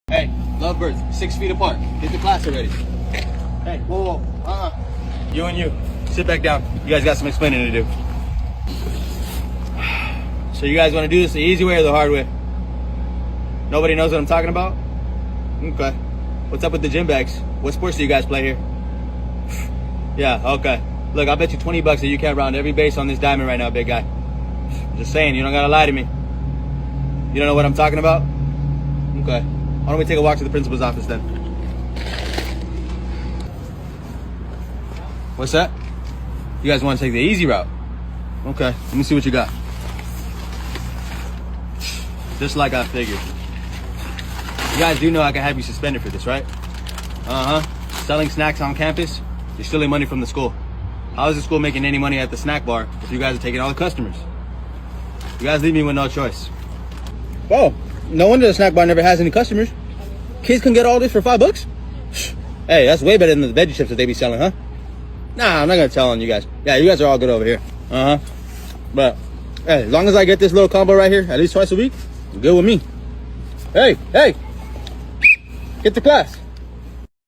Hey, lovebirds, 6 feet apart. Get to class already. Hey, whoa, You and you, sit back down. You guys got some explaining to do. So you guys want to do this the easy way or the hard way? Nobody knows what I'm talking about? Okay. What's up with the gym bags? What sports do you guys play here? Yeah, okay. Look, I'll bet you 20 bucks that you can't round every base on this diamond right now, big guy. Just saying, you don't gotta lie to me. You don't know what I'm talking about? Okay. Why don't we take a walk to the principal's office then? What's that? You guys want to take the easy route? Okay, let me see what you got. Just like I figured. You guys do know I can have you suspended for this, right? Selling snacks on campus, you're stealing money from the school. How is the school making any money at the snack bar if you guys are taking all the customers? You guys leave me with no choice. Oh, no wonder the snack bar never has any customers. Kids can get all this for $5? Hey, that's way better than the veggie chips that they be selling, huh? Nah, I'm not gonna tell on you guys. Yeah, you guys are all good over here. But, hey, as long as I get this little combo right here at least twice a week, it's good with me. Hey, get to class.